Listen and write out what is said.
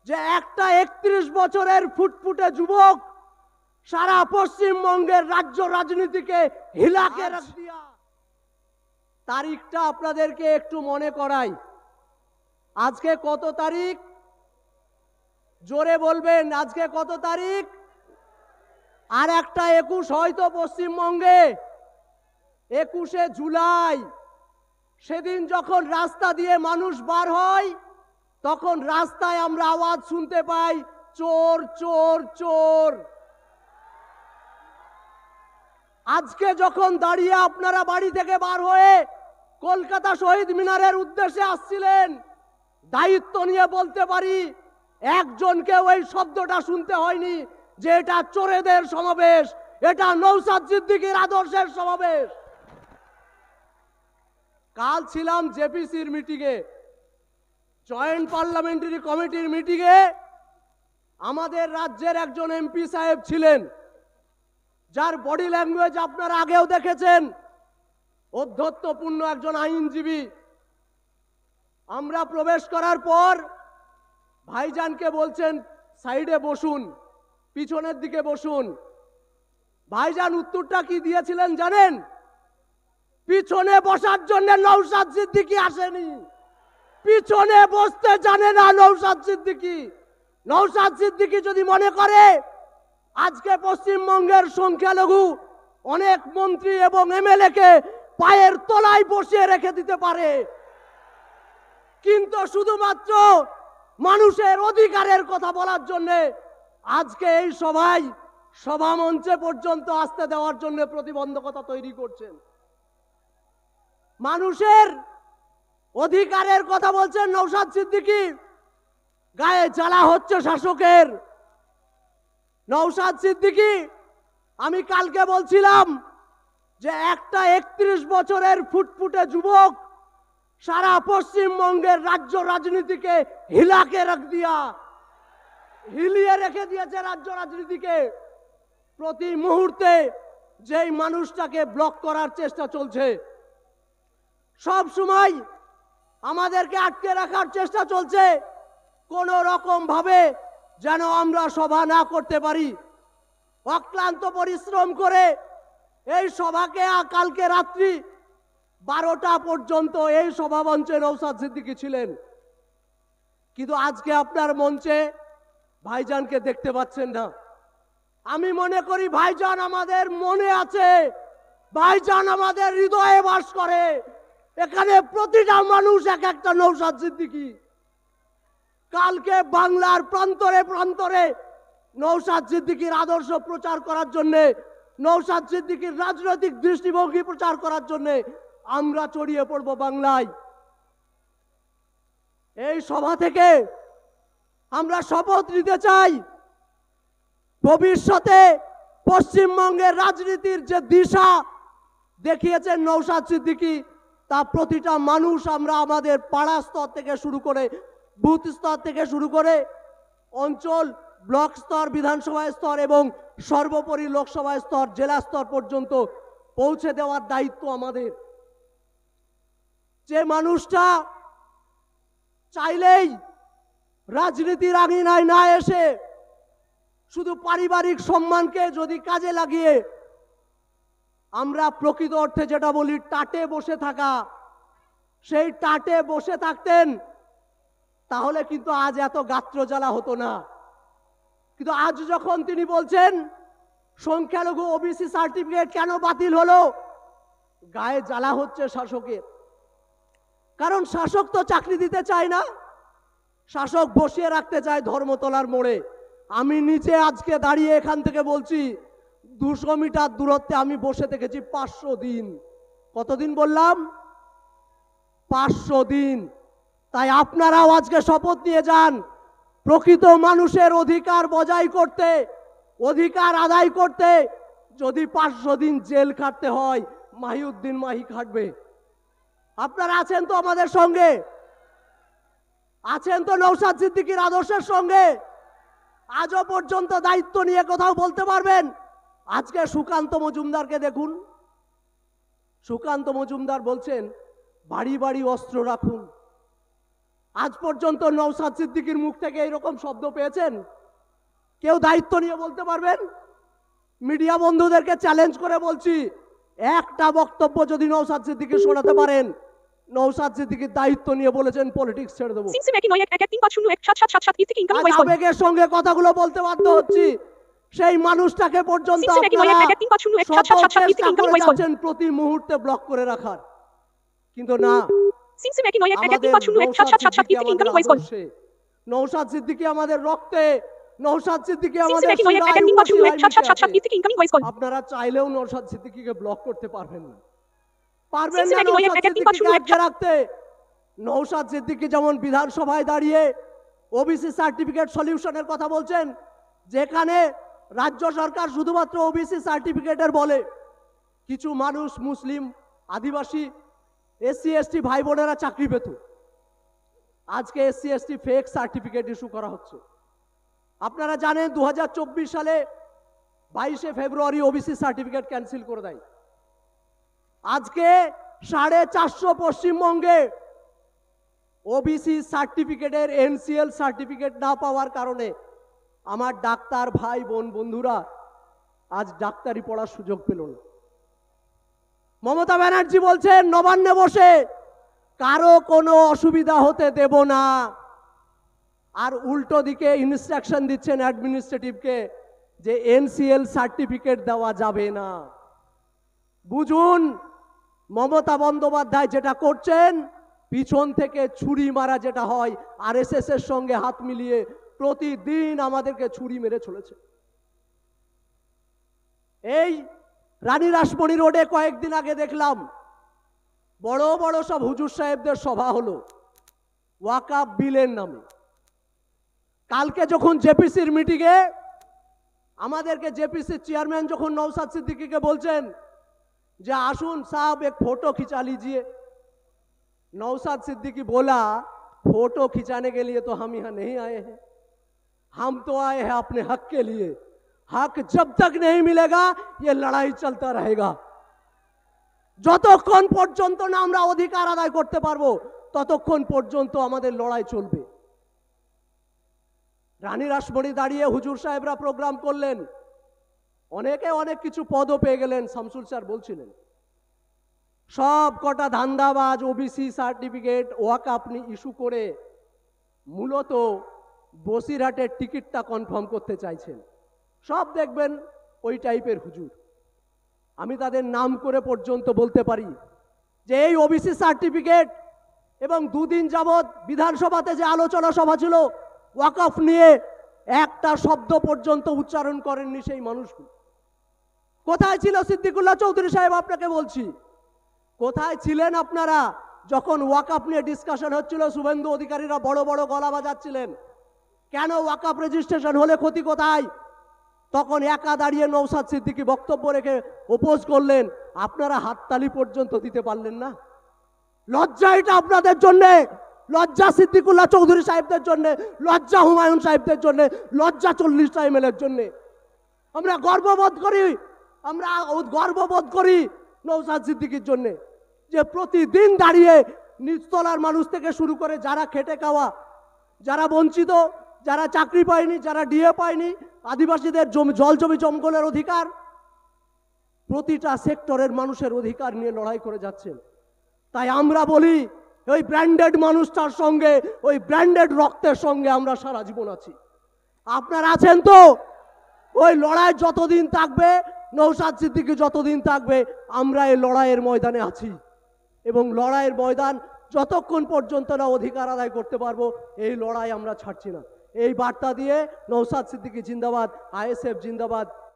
যে একটা 31 বছরের ফুটফুটে যুবক সারা পশ্চিমবঙ্গের রাজ্য রাজনীতিকে হিলাকে রাখ দিয়া। তারিখটা আপনাদেরকে একটু মনে করাই। আজকে কত তারিখ? জোরে বলবেন, আজকে কত তারিখ? আর একটা 21 হয়তো পশ্চিমবঙ্গে 21শে জুলাই। সেদিন যখন রাস্তা দিয়ে মানুষ বার হয় তখন রাস্তায় আমরা আওয়াজ শুনতে পাই, চোর চোর চোর। আজকে যখন দাঁড়িয়ে আপনারা বাড়ি থেকে বার হয়ে কলকাতা শহীদ মিনারের উদ্দেশ্যে আসছিলেন, দায়িত্ব নিয়ে বলতে পারি একজনকে ওই শব্দটা শুনতে হয়নি যে এটা চোরেদের সমাবেশ, এটা নওশাদ সিদ্দিকীর আদর্শের সমাবেশ। কাল ছিলাম জেপিসির মিটিংয়ে, জয়েন্ট পার্লামেন্টারি কমিটির মিটিংয়ে। আমাদের রাজ্যের একজন এমপি সাহেব ছিলেন, যার বডি ল্যাঙ্গুয়েজ আপনারা আগেও দেখেছেন, অধ্যত্বপূর্ণ একজন আইনজীবী। আমরা প্রবেশ করার পর ভাইজানকে বলছেন সাইডে বসুন, পিছনের দিকে বসুন। ভাইজান উত্তরটা কি দিয়েছিলেন জানেন? পিছনে বসার জন্য নওশাদ সিদ্দিকী আসেনি, পিছনে বসতে জানে না নওশাদ সিদ্দিকী। নওশাদ সিদ্দিকী যদি মনে করে আজকে পশ্চিমবঙ্গের সংখ্যালঘু অনেক মন্ত্রী এবং এমএলএ কে পায়ের তলায় বসিয়ে রেখে দিতে পারে, কিন্তু শুধুমাত্র মানুষের অধিকারের কথা বলার জন্য আজকে এই সভায় সভা মঞ্চে পর্যন্ত আসতে দেওয়ার জন্য প্রতিবন্ধকতা তৈরি করছেন। মানুষের অধিকারের কথা বলছেন নওশাদ সিদ্দিকী, গায়ে জ্বালা হচ্ছে শাসকের। নওশাদ সিদ্দিকী, আমি কালকে বলছিলাম যে একটা 31 বছরের ফুটফুটে যুবক সারা পশ্চিমবঙ্গের রাজ্য রাজনীতিকে হিলিয়ে রেখে দিয়েছে রাজ্য রাজনীতিকে। প্রতি মুহূর্তে যেই মানুষটাকে ব্লক করার চেষ্টা চলছে, সব সময় আমাদেরকে আটকে রাখার চেষ্টা চলছে, কোন রকম ভাবে যেন আমরা সভা না করতে পারি। অক্লান্ত পরিশ্রম করে এই সভাকে কালকে রাত্রি 12টা পর্যন্ত এই সভা মঞ্চে নওশাদ সিদ্দিকী ছিলেন, কিন্তু আজকে আপনার মঞ্চে ভাইজানকে দেখতে পাচ্ছেন না। আমি মনে করি ভাইজান আমাদের মনে আছে, ভাইজান আমাদের হৃদয়ে বাস করে। এখানে প্রতিটা মানুষ এক একটা নওশাদ সিদ্দিকী। কালকে বাংলার প্রান্তরে প্রান্তরে নওশাদ সিদ্দিকীর আদর্শ প্রচার করার জন্য, নওশাদ সিদ্দিকীর রাজনৈতিক দৃষ্টিভঙ্গি প্রচার করার জন্য আমরা ছড়িয়ে পড়ব বাংলায়। এই সভা থেকে আমরা শপথ নিতে চাই, ভবিষ্যতে পশ্চিমবঙ্গের রাজনীতির যে দিশা দেখিয়েছেন নওশাদ সিদ্দিকী, তা প্রতিটা মানুষ আমরা আমাদের পাড়া স্তর থেকে শুরু করে, বুথ স্তর থেকে শুরু করে অঞ্চল, ব্লক স্তর, বিধানসভা স্তর এবং সর্বোপরি লোকসভা স্তর, জেলা স্তর পর্যন্ত পৌঁছে দেওয়ার দায়িত্ব আমাদের। যে মানুষটা চাইলেই রাজনীতির আঙিনায় না এসে শুধু পারিবারিক সম্মানকে যদি কাজে লাগিয়ে আমরা প্রকৃত অর্থে যেটা বলি টাটে বসে থাকা, সেই টাটে বসে থাকতেন, তাহলে কিন্তু আজ এত গাত্র জ্বালা হতো না। কিন্তু আজ যখন তিনি বলছেন সংখ্যালঘু ওবিসি সার্টিফিকেট কেন বাতিল হলো, গায়ে জ্বালা হচ্ছে শাসকের। কারণ শাসক তো চাকরি দিতে চায় না, শাসক বসিয়ে রাখতে চায় ধর্মতলার মোড়ে। আমি নিজে আজকে দাঁড়িয়ে এখান থেকে বলছি 200 মিটার দূরত্বে আমি বসে থেকেছি 500 দিন। কতদিন বললাম? 500 দিন। তাই আপনারাও আজকে শপথ নিয়ে যান, প্রকৃত মানুষের অধিকার বজায় করতে, অধিকার আদায় করতে যদি 500 দিন জেল খাটতে হয়, মাহিউদ্দিন মাহি খাটবে। আপনারা আছেন তো আমাদের সঙ্গে? আছেন তো নওশাদ সিদ্দিকীর আদর্শের সঙ্গে? আজও পর্যন্ত দায়িত্ব নিয়ে কোথাও বলতে পারবেন? আজকে সুকান্ত মজুমদারকে দেখুন, সুকান্ত মজুমদার বলছেন বাড়ি বাড়ি অস্ত্র রাখুন। আজ পর্যন্ত নওশাদ সিদ্দিকীর মুখ থেকে এরকম শব্দ পেয়েছেন? কেউ দায়িত্ব নিয়ে বলতে পারবেন? মিডিয়া বন্ধুদেরকে চ্যালেঞ্জ করে বলছি, একটা বক্তব্য যদি নওশাদ সিদ্দিকী শোনাতে পারেন, নওশাদ সিদ্দিকীর দায়িত্ব নিয়ে বলেছেন পলিটিক্স ছেড়ে দেবো। আবেগের সঙ্গে কথাগুলো বলতে বাধ্য হচ্ছি। সেই মানুষটাকে পর্যন্ত প্রতি মুহূর্তে ব্লক করে রাখার, কিন্তু না, নওশাদ সিদ্দিকী আমাদের রক্তে, নওশাদ সিদ্দিকী আমাদের। আপনারা চাইলেও নওশাদ সিদ্দিকীকে ব্লক করতে পারবেন না, পারবেন না নওশাদ সিদ্দিকীকে রাখতে। নওশাদ সিদ্দিকী যেমন বিধানসভায় দাঁড়িয়ে ওবিসি সার্টিফিকেট সলিউশনের কথা বলছেন, যেখানে রাজ্য সরকার শুধুমাত্র ওবিসি সার্টিফিকেটের বলে কিছু মানুষ, মুসলিম, আদিবাসী, এসসি এসটি ভাই বোনেরা চাকরি পেত, আজকে SC ST fake certificate issue করা হচ্ছে। আপনারা জানেন 2024 সালে 22শে ফেব্রুয়ারি ওবিসি সার্টিফিকেট ক্যান্সেল করে দেয়। আজকে 450 পশ্চিমবঙ্গে ওবিসি সার্টিফিকেটের এনসিএল সার্টিফিকেট না পাওয়ার কারণে আমার ডাক্তার ভাই বোন বন্ধুরা আজ ডাক্তারি পড়ার সুযোগ পেল না। মমতা ব্যানার্জি বলছেন নবান্নে বসে কারো কোনো অসুবিধা হতে দেব না, আর উল্টো দিকে ইনস্ট্রাকশন দিচ্ছেন অ্যাডমিনিস্ট্রেটিভকে যে এনসিএল সার্টিফিকেট দেওয়া যাবে না। বুঝুন, মমতা বন্দ্যোপাধ্যায় যেটা করছেন, পিছন থেকে ছুরি মারা যেটা হয়, আরএসএস এর সঙ্গে হাত মিলিয়ে প্রতিদিন আমাদেরকে ছুরি মেরে চলেছে। এই রানী রাসমণি রোডে কয়েকদিন আগে দেখলাম বড় বড় সব হুজুর সাহেবদের সভা হলো ওয়াকাফ বিলের নামে। কালকে যখন জেপিসির মিটিংয়ে আমাদেরকে জেপিসির চেয়ারম্যান যখন নওশাদ सिद्दीकी বলছেন যে আসুন साहब एक फोटो खिंचा लीजिए, नौशाद सिद्दीकी बोला फोटो खिंचाने के लिए तो हम यहाँ नहीं आए हैं, हम तो आए हैं अपने हक के लिए। हक जब तक नहीं मिलेगा ये लड़ाई चलता रहेगा। যতক্ষণ পর্যন্ত না আমরা অধিকার আদায় করতে পারবো ততক্ষণ পর্যন্ত আমাদের লড়াই চলবে। রানী রাসমণি দাঁড়িয়ে হুজুর সাহেবরা প্রোগ্রাম করলেন, অনেকে অনেক কিছু পদও পেয়ে গেলেন। শামসুল স্যার বলছিলেন সব কটা ধান্দাবাজ ওবিসি সার্টিফিকেট ওয়াকাফ ইস্যু করে মূলত বসিরহাটের টিকিটটা কনফার্ম করতে চাইছেন। সব দেখবেন ওই টাইপের হুজুর। আমি তাদের নাম করে পর্যন্ত বলতে পারি যে এই ওবিসি সার্টিফিকেট এবং দুদিন যাবৎ বিধানসভাতে যে আলোচনা সভা ছিল ওয়াকফ নিয়ে, একটা শব্দ পর্যন্ত উচ্চারণ করেননি সেই মানুষগুলো। কোথায় ছিল সিদ্দিকুল্লাহ চৌধুরী সাহেব? আপনাকে বলছি, কোথায় ছিলেন আপনারা যখন ওয়াকফ নিয়ে ডিসকাশন হচ্ছিল? শুভেন্দু অধিকারীরা বড় বড় গলা বাজাচ্ছিলেন, কেন ওয়াকফ রেজিস্ট্রেশন হলে ক্ষতি কোথায়? তখন একা দাঁড়িয়ে নওশাদ সিদ্দিকী বক্তব্য রেখে ওপোজ করলেন, আপনারা হাততালি পর্যন্ত দিতে পারলেন না। লজ্জা এটা আপনাদের জন্যে, লজ্জা সিদ্দিকুল্লাহ চৌধুরী সাহেবদের জন্য, লজ্জা হুমায়ুন সাহেবদের জন্য, লজ্জা 40টা এমএলএর জন্য। আমরা গর্ববোধ করি নওশাদ সিদ্দিকীর জন্য, যে প্রতিদিন দাঁড়িয়ে নিচতলার মানুষ থেকে শুরু করে যারা খেটে খাওয়া, যারা বঞ্চিত, যারা চাকরি পায়নি, যারা ডিএ পায়নি, আদিবাসীদের জল জমি জঙ্গলের অধিকার, প্রতিটা সেক্টরের মানুষের অধিকার নিয়ে লড়াই করে যাচ্ছেন। তাই আমরা বলি ওই ব্র্যান্ডেড মানুষটার সঙ্গে, ওই ব্র্যান্ডেড রক্তের সঙ্গে আমরা সারা জীবন আছি। আপনারা আছেন তো? ওই লড়াই যতদিন থাকবে, নওশাদ সিদ্দিকী যতদিন থাকবে, আমরা এই লড়াইয়ের ময়দানে আছি। এবং লড়াইয়ের ময়দান যতক্ষণ পর্যন্ত না অধিকার আদায় করতে পারবো, এই লড়াই আমরা ছাড়ছি না। এই বার্তা দিয়ে নওশাদ সিদ্দিকী জিন্দাবাদ, আইএসএফ জিন্দাবাদ।